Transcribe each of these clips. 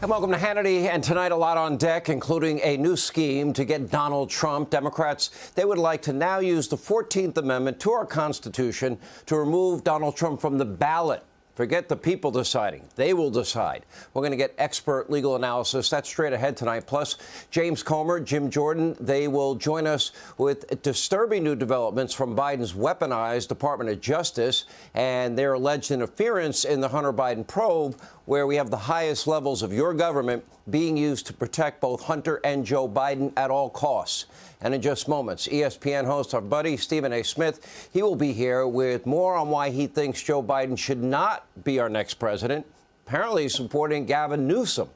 And welcome to Hannity. And tonight, a lot on deck, including a new scheme to get Donald Trump. Democrats, they would like to now use the 14th Amendment to our Constitution to remove Donald Trump from the ballot. Forget the people deciding. They will decide. We're going to get expert legal analysis. That's straight ahead tonight. Plus, James Comer, Jim Jordan, they will join us with disturbing new developments from Biden's weaponized Department of Justice and their alleged interference in the Hunter Biden probe, where we have the highest levels of your government being used to protect both Hunter and Joe Biden at all costs. And in just moments, ESPN host, our buddy Stephen A. Smith, he will be here with more on why he thinks Joe Biden should not be our next president. Apparently he's supporting Gavin Newsom.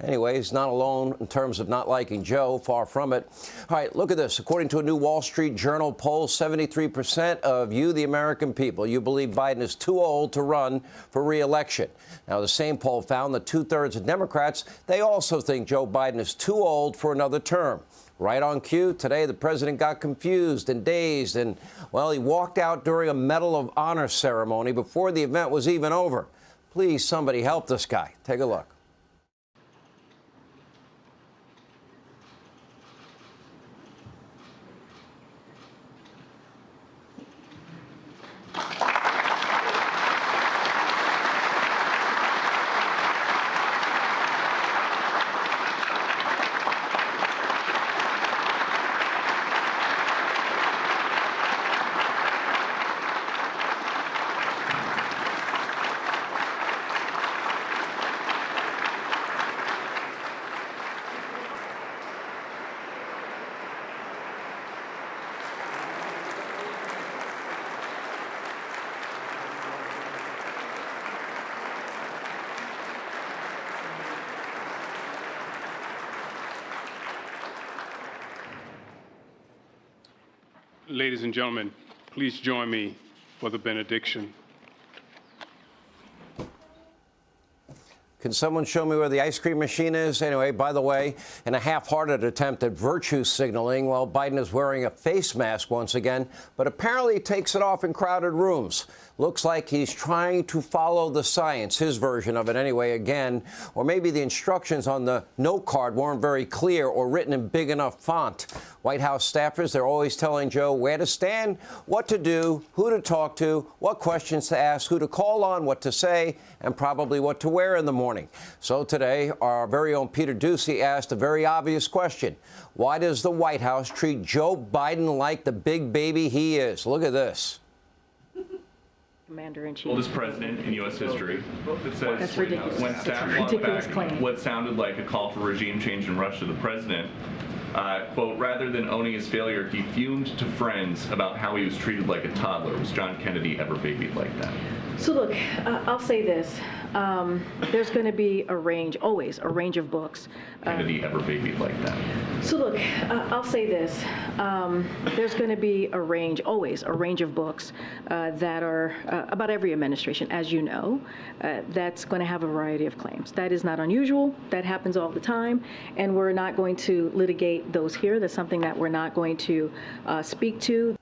Anyway, he's not alone in terms of not liking Joe, far from it. All right, look at this. According to a new Wall Street Journal poll, 73% of you, the American people, you believe Biden is too old to run for re-election. Now, the same poll found that two-thirds of Democrats, they also think Joe Biden is too old for another term. Right on cue, today the president got confused and dazed and, well, he walked out during a Medal of Honor ceremony before the event was even over. Please, somebody help this guy. Take a look. Ladies and gentlemen, please join me for the benediction. Can someone show me where the ice cream machine is? Anyway, by the way, in a half-hearted attempt at virtue signaling, well, Biden is wearing a face mask once again, but apparently takes it off in crowded rooms. Looks like he's trying to follow the science, his version of it anyway, again. Or maybe the instructions on the note card weren't very clear or written in big enough font. White House staffers, they're always telling Joe where to stand, what to do, who to talk to, what questions to ask, who to call on, what to say, and probably what to wear in the morning. So today, our very own Peter Doocy asked a very obvious question. Why does the White House treat Joe Biden like the big baby he is? Look at this. Commander-in-Chief. Oldest president in U.S. history. It says That's ridiculous. When staff walked back what sounded like a call for regime change in Russia, the president, quote, rather than owning his failure, he fumed to friends about how he was treated like a toddler. Was John Kennedy ever babied like that? So look, I'll say this. There's going to be a range, always a range of books. Kennedy ever babied like that? So look, I'll say this. There's going to be a range, always a range of books that are about every administration, as you know, that's going to have a variety of claims. That is not unusual. That happens all the time. And we're not going to litigate those here. That's something that we're not going to speak to.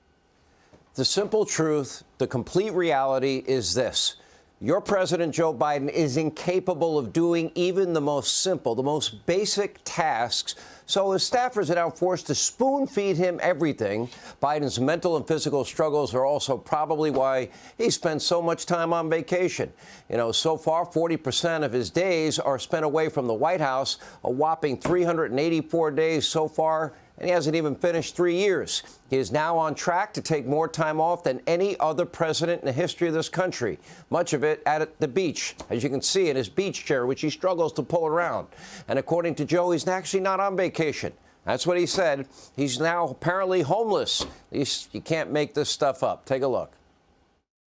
The simple truth, the complete reality is this. Your President Joe Biden is incapable of doing even the most simple, the most basic tasks. So his staffers are now forced to spoon-feed him everything. Biden's mental and physical struggles are also probably why he spends so much time on vacation. You know, so far, 40% of his days are spent away from the White House, a whopping 384 days so far, and he hasn't even finished 3 years. He is now on track to take more time off than any other president in the history of this country, much of it at the beach, as you can see in his beach chair, which he struggles to pull around. And according to Joe, he's actually not on vacation. That's what he said. He's now apparently homeless. At least you can't make this stuff up. Take a look.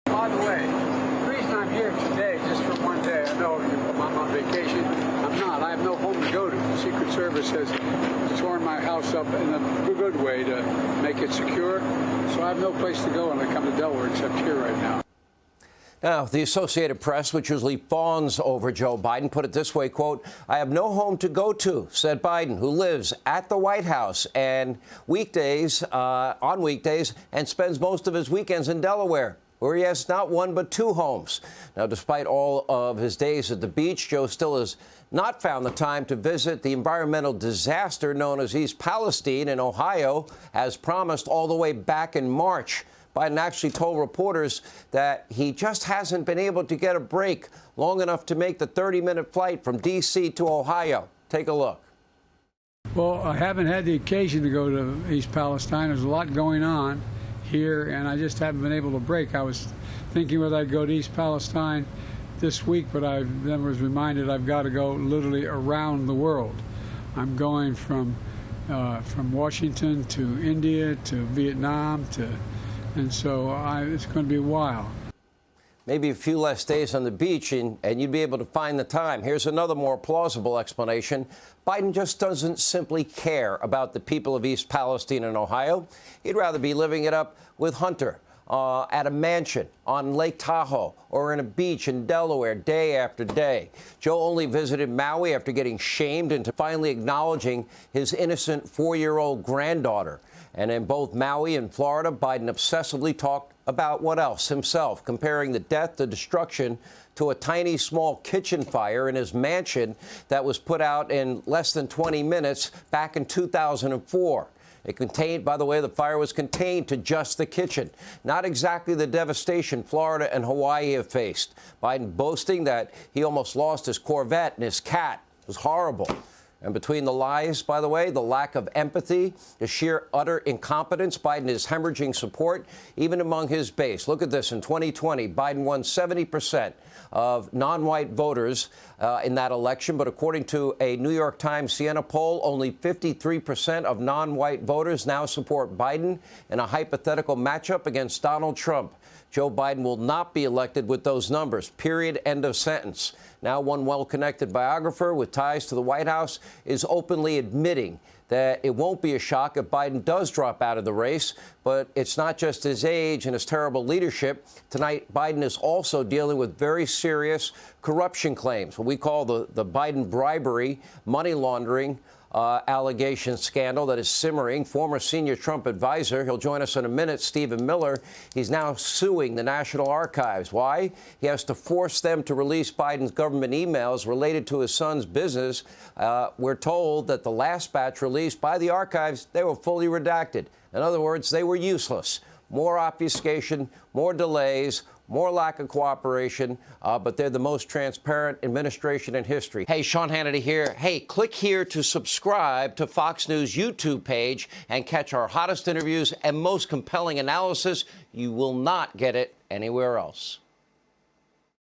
By the way, the reason I'm here today, just for one day, I know I'm on vacation. I'm not. I have no home to go to. The Secret Service has torn my house up in a good way to make it secure. So I have no place to go when I come to Delaware except here right now. Now, the Associated Press, which usually fawns over Joe Biden, put it this way, quote, I have no home to go to, said Biden, who lives at the White House and on weekdays, and spends most of his weekends in Delaware. where he has not one but two homes. Now, despite all of his days at the beach, Joe still has not found the time to visit the environmental disaster known as East Palestine in Ohio, as promised all the way back in March. Biden actually told reporters that he just hasn't been able to get a break long enough to make the 30-minute flight from D.C. to Ohio. Take a look. Well, I haven't had the occasion to go to East Palestine. There's a lot going on here, and I just haven't been able to break. I was thinking whether I'd go to East Palestine this week, but I then was reminded I've got to go literally around the world. I'm going from Washington to India to Vietnam and so it's going to be a while. Maybe a few less days on the beach and you'd be able to find the time. Here's another more plausible explanation. Biden just doesn't simply care about the people of East Palestine and Ohio. He'd rather be living it up with Hunter at a mansion on Lake Tahoe or in a beach in Delaware day after day. Joe only visited Maui after getting shamed into finally acknowledging his innocent 4-year-old granddaughter. And in both Maui and Florida, Biden obsessively talked about what else? Himself, comparing the death to destruction to a tiny, small kitchen fire in his mansion that was put out in less than 20 minutes back in 2004. It contained, by the way, the fire was contained to just the kitchen. Not exactly the devastation Florida and Hawaii have faced. Biden boasting that he almost lost his Corvette and his cat. It was horrible. And between the lies, by the way, the lack of empathy, the sheer utter incompetence, Biden is hemorrhaging support even among his base. Look at this. In 2020, Biden won 70% of non-white voters in that election. But according to a New York Times Siena poll, only 53% of non-white voters now support Biden in a hypothetical matchup against Donald Trump. Joe Biden will not be elected with those numbers. Period. End of sentence. Now, one well-connected biographer with ties to the White House is openly admitting that it won't be a shock if Biden does drop out of the race. But it's not just his age and his terrible leadership. Tonight, Biden is also dealing with very serious corruption claims, what we call the Biden bribery, money laundering allegation scandal that is simmering. Former senior Trump advisor, he'll join us in a minute, Stephen Miller, he's now suing the National Archives. Why? He has to force them to release Biden's government emails related to his son's business. We're told that the last batch released by the archives, they were fully redacted. In other words, they were useless. More obfuscation, more delays, more lack of cooperation, but they're the most transparent administration in history. Hey, Sean Hannity here. Hey, click here to subscribe to Fox News YouTube page and catch our hottest interviews and most compelling analysis. You will not get it anywhere else.